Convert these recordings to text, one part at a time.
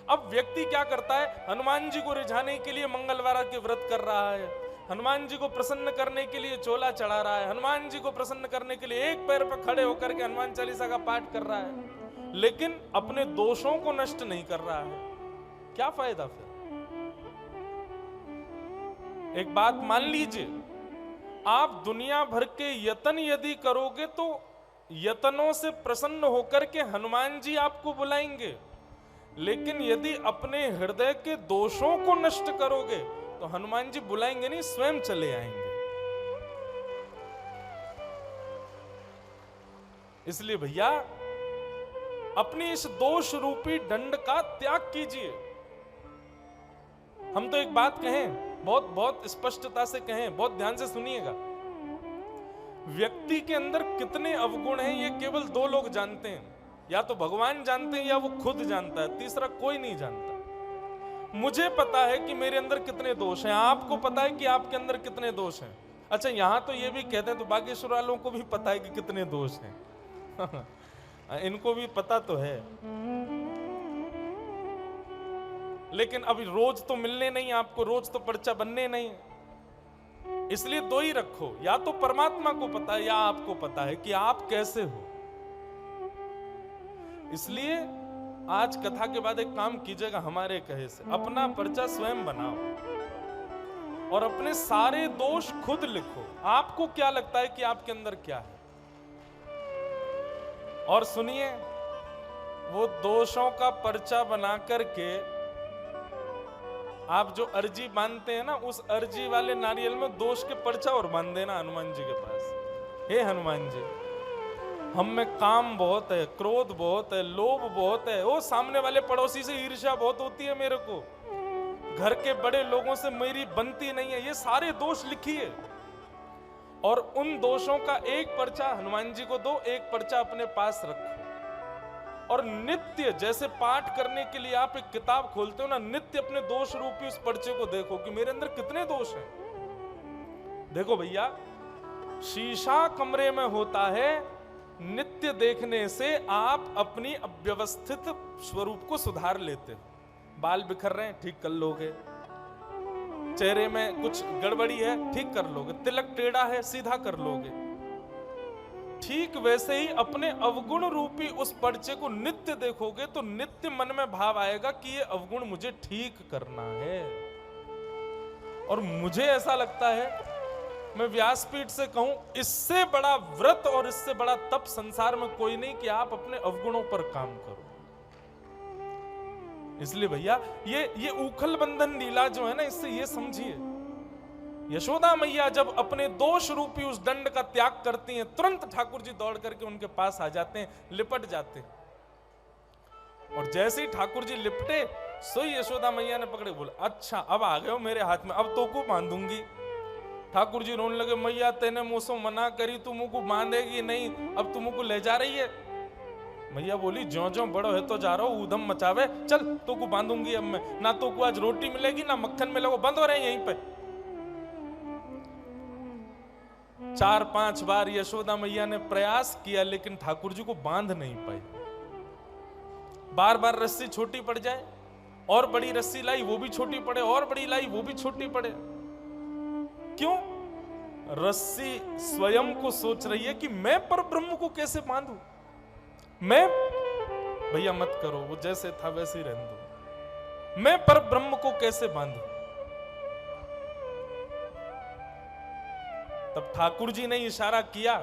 अब व्यक्ति क्या करता है, हनुमान जी को रिझाने के लिए मंगलवार के व्रत कर रहा है, हनुमान जी को प्रसन्न करने के लिए चोला चढ़ा रहा है, हनुमान जी को प्रसन्न करने के लिए एक पैर पर खड़े होकर के हनुमान चालीसा का पाठ कर रहा है, लेकिन अपने दोषों को नष्ट नहीं कर रहा है। क्या फायदा फिर? एक बात मान लीजिए, आप दुनिया भर के यत्न यदि करोगे तो यत्नों से प्रसन्न होकर के हनुमान जी आपको बुलाएंगे, लेकिन यदि अपने हृदय के दोषों को नष्ट करोगे तो हनुमान जी बुलाएंगे नहीं, स्वयं चले आएंगे। इसलिए भैया अपनी इस दोष रूपी दंड का त्याग कीजिए। हम तो एक बात कहें, बहुत बहुत स्पष्टता से कहें, बहुत ध्यान से सुनिएगा। व्यक्ति के अंदर कितने अवगुण हैं ये केवल दो लोग जानते हैं, या तो भगवान जानते हैं या वो खुद जानता है, तीसरा कोई नहीं जानता। मुझे पता है कि मेरे अंदर कितने दोष हैं, आपको पता है कि आपके अंदर कितने दोष हैं। अच्छा, यहां तो ये भी कहते हैं तो बागेश्वर वालों को भी पता है कि कितने दोष हैं इनको भी पता तो है, लेकिन अभी रोज तो मिलने नहीं आपको, रोज तो पर्चा बनने नहीं। इसलिए दो ही रखो, या तो परमात्मा को पता है या आपको पता है कि आप कैसे हो। इसलिए आज कथा के बाद एक काम कीजिएगा, हमारे कहे से अपना पर्चा स्वयं बनाओ और अपने सारे दोष खुद लिखो। आपको क्या लगता है कि आपके अंदर क्या है, और सुनिए, वो दोषों का पर्चा बना करके आप जो अर्जी बांधते हैं ना, उस अर्जी वाले नारियल में दोष के पर्चा और बांध देना हनुमान जी के पास। हे हनुमान जी, हम में काम बहुत है, क्रोध बहुत है, लोभ बहुत है, वो सामने वाले पड़ोसी से ईर्ष्या बहुत होती है मेरे को, घर के बड़े लोगों से मेरी बनती नहीं है। ये सारे दोष लिखिए और उन दोषों का एक पर्चा हनुमान जी को दो, एक पर्चा अपने पास रखो। और नित्य जैसे पाठ करने के लिए आप एक किताब खोलते हो ना, नित्य अपने दोष रूपी उस पर्चे को देखो कि मेरे अंदर कितने दोष हैं। देखो भैया, शीशा कमरे में होता है, नित्य देखने से आप अपनी अव्यवस्थित स्वरूप को सुधार लेते हो। बाल बिखर रहे हैं, ठीक कर लोगे, चेहरे में कुछ गड़बड़ी है, ठीक कर लोगे, तिलक टेढ़ा है, सीधा कर लोगे। ठीक वैसे ही अपने अवगुण रूपी उस पर्चे को नित्य देखोगे तो नित्य मन में भाव आएगा कि ये अवगुण मुझे ठीक करना है। और मुझे ऐसा लगता है, मैं व्यासपीठ से कहूं, इससे बड़ा व्रत और इससे बड़ा तप संसार में कोई नहीं कि आप अपने अवगुणों पर काम करो। इसलिए भैया ये उखल बंधन लीला जो है ना, इससे ये समझिए, यशोदा मैया जब अपने दोष रूपी उस दंड का त्याग करती हैं, तुरंत ठाकुर जी दौड़ करके उनके पास आ जाते हैं, लिपट जाते हैं। और जैसे ही ठाकुर जी लिपटे, सोई यशोदा मैया ने पकड़े, बोला अच्छा अब आ गए हो मेरे हाथ में, अब तो को बांधूंगी। ठाकुर जी रोने लगे, मैया तेने मुझसे मना करी, तू मुझको बांधेगी नहीं, अब तू मुझको ले जा रही है। मैया बोली, ज्यो ज्यो बड़ो है तो जा रहा हूं, ऊधम मचावे, चल तो को बांधूंगी अब मैं, ना तो को आज रोटी मिलेगी ना मक्खन मिलेगा, बंद हो रहे यहीं पे। 4-5 बार यशोदा मैया ने प्रयास किया, लेकिन ठाकुर जी को बांध नहीं पाई। बार बार रस्सी छोटी पड़ जाए, और बड़ी रस्सी लाई वो भी छोटी पड़े, और बड़ी लाई वो भी छोटी पड़े। क्यों? रस्सी स्वयं को सोच रही है कि मैं पर ब्रह्म को कैसे बांधूं। मैं, भैया मत करो, वो जैसे था वैसे ही रहने दो। मैं पर ब्रह्म को कैसे बांधूं? तब ठाकुर जी ने इशारा किया,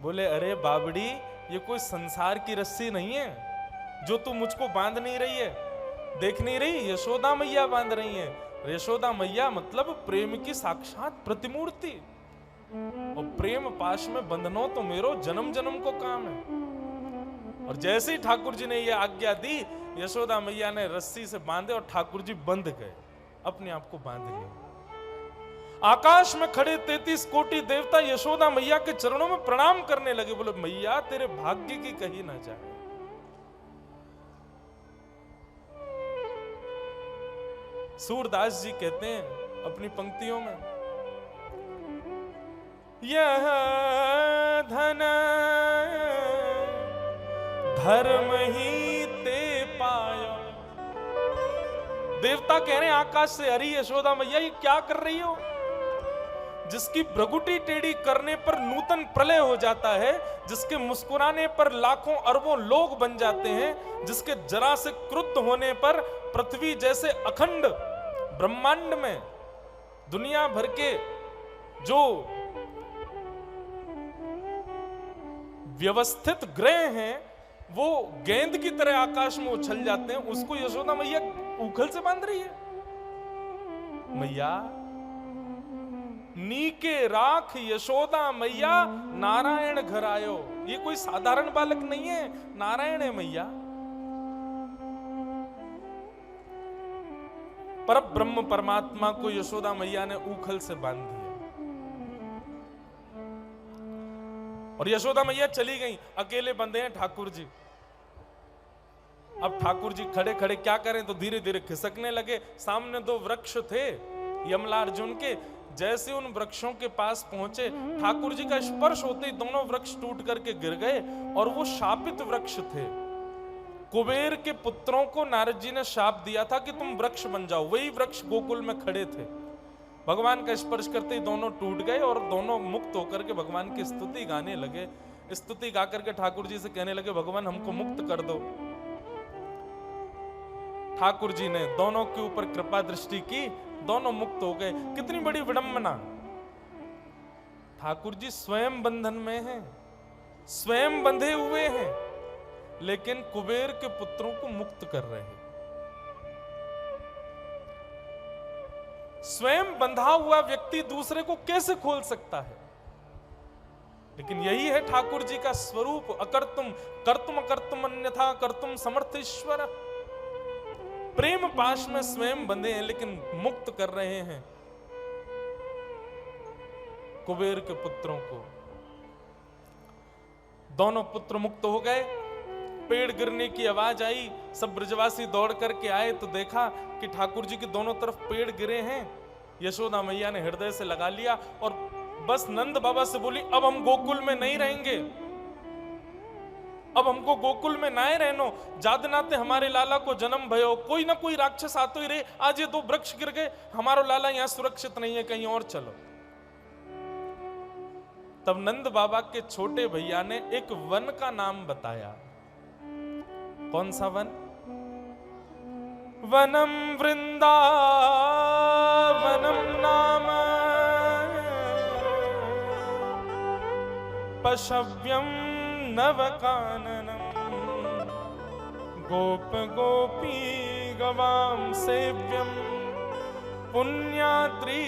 बोले अरे बाबड़ी, ये कोई संसार की रस्सी नहीं है जो तू मुझको बांध नहीं रही है, देख नहीं रही, यशोदा मैया बांध रही है। यशोदा मैया मतलब प्रेम की साक्षात प्रतिमूर्ति, और प्रेम पाश में बंधनो तो मेरो जन्म जन्म को काम है। और जैसे ही ठाकुर जी ने यह आज्ञा दी, यशोदा मैया ने रस्सी से बांधे और ठाकुर जी बंध गए, अपने आप को बांध लिया। आकाश में खड़े 33 कोटि देवता यशोदा मैया के चरणों में प्रणाम करने लगे, बोले मैया तेरे भाग्य की कही ना जाए। सूरदास जी कहते हैं अपनी पंक्तियों में, यह धन धर्म ही ते पाया, देवता कह रहे हैं आकाश से, अरे यशोदा मैया ये क्या कर रही हो? जिसकी भ्रगुटी टेढ़ी करने पर नूतन प्रलय हो जाता है, जिसके मुस्कुराने पर लाखों अरबों लोग बन जाते हैं, जिसके जरा से क्रुद्ध होने पर पृथ्वी जैसे अखंड ब्रह्मांड में दुनिया भर के जो व्यवस्थित ग्रह हैं वो गेंद की तरह आकाश में उछल जाते हैं, उसको यशोदा मैया उखल से बांध रही है। मैया नीके राख यशोदा मैया नारायण घर आयो। ये कोई साधारण बालक नहीं है, नारायण है मैया। पर ब्रह्म परमात्मा को यशोदा मैया ने उखल से बांध दिया और यशोदा मैया चली गई। अकेले बंदे हैं ठाकुर जी। अब ठाकुर जी खड़े खड़े क्या करें, तो धीरे धीरे खिसकने लगे। सामने दो वृक्ष थे यमला अर्जुन के। जैसे उन वृक्षों के पास पहुंचे, ठाकुर जी का स्पर्श होते ही दोनों वृक्ष टूट करके गिर गए। और वो शापित वृक्ष थे। कुबेर के पुत्रों को नारद जी ने शाप दिया था कि तुम वृक्ष बन जाओ। वही वृक्ष गोकुल में खड़े थे। भगवान का स्पर्श करते ही दोनों टूट गए और दोनों मुक्त होकर के भगवान की स्तुति गाने लगे। स्तुति गा करके ठाकुर जी से कहने लगे, भगवान हमको मुक्त कर दो। ठाकुर जी ने दोनों के ऊपर कृपा दृष्टि की, दोनों मुक्त हो गए। कितनी बड़ी विडंबना। ठाकुर जी स्वयं बंधन में हैं, स्वयं बंधे हुए हैं, लेकिन कुबेर के पुत्रों को मुक्त कर रहे हैं। स्वयं बंधा हुआ व्यक्ति दूसरे को कैसे खोल सकता है? लेकिन यही है ठाकुर जी का स्वरूप, अकर्तुम कर्तुम अकर्तुम अन्यथा कर्तुम समर्थ ईश्वर। प्रेम पाश में स्वयं बंधे हैं लेकिन मुक्त कर रहे हैं कुबेर के पुत्रों को। दोनों पुत्र मुक्त हो गए। पेड़ गिरने की आवाज आई, सब ब्रजवासी दौड़ करके आए तो देखा कि ठाकुर जी के दोनों तरफ पेड़ गिरे हैं। यशोदा मैया ने हृदय से लगा लिया और बस नंद बाबा से बोली, अब हम गोकुल में नहीं रहेंगे, अब हमको गोकुल में नाए रहनो। जादनाते हमारे लाला को जन्म भयो, कोई ना कोई राक्षस आतो ही रहे। आज ये दो वृक्ष गिर गए, हमारा लाला यहां सुरक्षित नहीं है, कहीं और चलो। तब नंद बाबा के छोटे भैया ने एक वन का नाम बताया। कौन सा वन? वनम वृंदावनम नाम पशव्यम नवकाननम गोप गोपी गवाम सेव्यम पुण्यात्री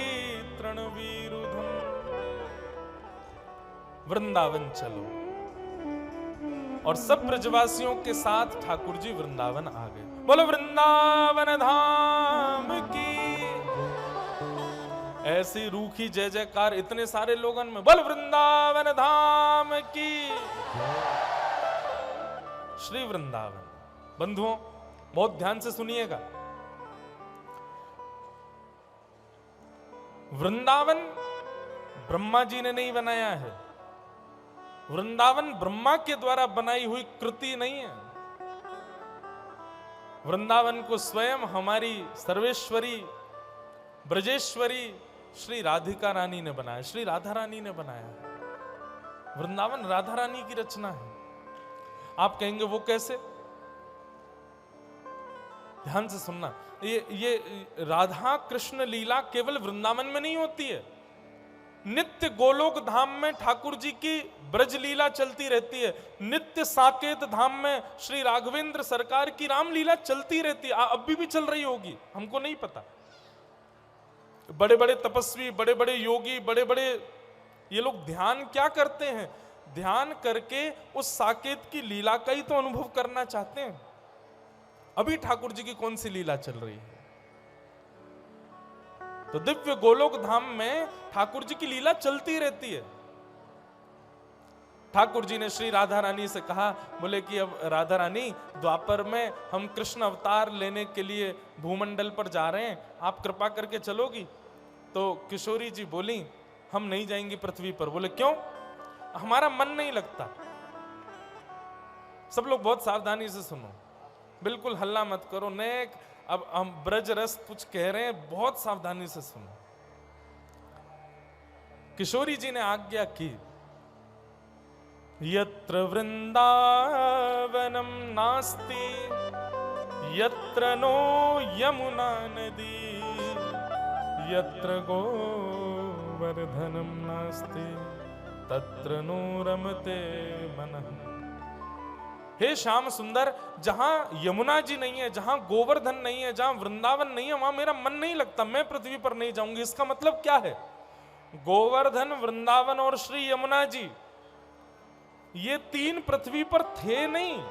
तृणवीरुधम। वृंदावन चलो। और सब ब्रजवासियों के साथ ठाकुर जी वृंदावन आ गए। बोलो वृंदावन धाम की। ऐसी रूखी जय जयकार इतने सारे लोगन में। बोल वृंदावन धाम की। श्री वृंदावन। बंधुओं बहुत ध्यान से सुनिएगा। वृंदावन ब्रह्मा जी ने नहीं बनाया है। वृंदावन ब्रह्मा के द्वारा बनाई हुई कृति नहीं है। वृंदावन को स्वयं हमारी सर्वेश्वरी ब्रजेश्वरी श्री राधिका रानी ने बनाया, श्री राधा रानी ने बनाया। वृंदावन राधा रानी की रचना है। आप कहेंगे वो कैसे? ध्यान से सुनना। ये राधा कृष्ण लीला केवल वृंदावन में नहीं होती है। नित्य गोलोक धाम में ठाकुर जी की ब्रज लीला चलती रहती है। नित्य साकेत धाम में श्री राघवेंद्र सरकार की राम लीला चलती रहती है। अभी भी चल रही होगी, हमको नहीं पता। बड़े बड़े तपस्वी, बड़े बड़े योगी, बड़े बड़े ये लोग ध्यान क्या करते हैं? ध्यान करके उस साकेत की लीला का ही तो अनुभव करना चाहते हैं। अभी ठाकुर जी की कौन सी लीला चल रही है? तो दिव्य गोलोक धाम में ठाकुर जी की लीला चलती रहती है। ठाकुर जी ने श्री राधा रानी से कहा, बोले कि अब राधा रानी द्वापर में हम कृष्ण अवतार लेने के लिए भूमंडल पर जा रहे हैं, आप कृपा करके चलोगी? तो किशोरी जी बोली, हम नहीं जाएंगी पृथ्वी पर। बोले क्यों? हमारा मन नहीं लगता। सब लोग बहुत सावधानी से सुनो। बिल्कुल हल्ला मत करो। नेक अब हम ब्रज रस कुछ कह रहे हैं, बहुत सावधानी से सुनो। किशोरी जी ने आज्ञा की, यत्र वृंदावनम नास्ति यत्र नो यमुना नदी यत्र गोवर्धनम नास्ति तत्र नो रमते मनः। हे श्याम सुंदर, जहां यमुना जी नहीं है, जहां गोवर्धन नहीं है, जहां वृंदावन नहीं है, वहां मेरा मन नहीं लगता, मैं पृथ्वी पर नहीं जाऊंगी। इसका मतलब क्या है? गोवर्धन, वृंदावन और श्री यमुना जी, ये तीन पृथ्वी पर थे नहीं।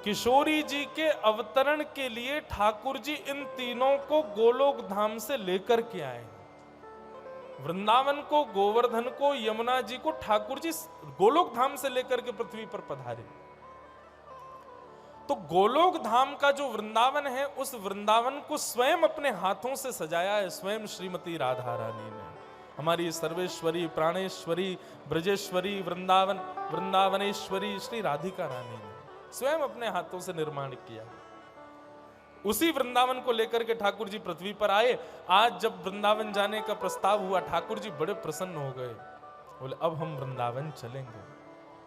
किशोरी जी के अवतरण के लिए ठाकुर जी इन तीनों को गोलोक धाम से लेकर के आए। वृंदावन को, गोवर्धन को, यमुना जी को ठाकुर जी गोलोक धाम से लेकर के पृथ्वी पर पधारे। तो गोलोक धाम का जो वृंदावन है, उस वृंदावन को स्वयं अपने हाथों से सजाया है स्वयं श्रीमती राधा रानी ने। हमारी सर्वेश्वरी, प्राणेश्वरी, ब्रजेश्वरी, वृंदावनेश्वरी श्री राधिका रानी ने स्वयं अपने हाथों से निर्माण किया। उसी वृंदावन को लेकर के ठाकुर जी पृथ्वी पर आए। आज जब वृंदावन जाने का प्रस्ताव हुआ, ठाकुर जी बड़े प्रसन्न हो गए, बोले अब हम वृंदावन चलेंगे।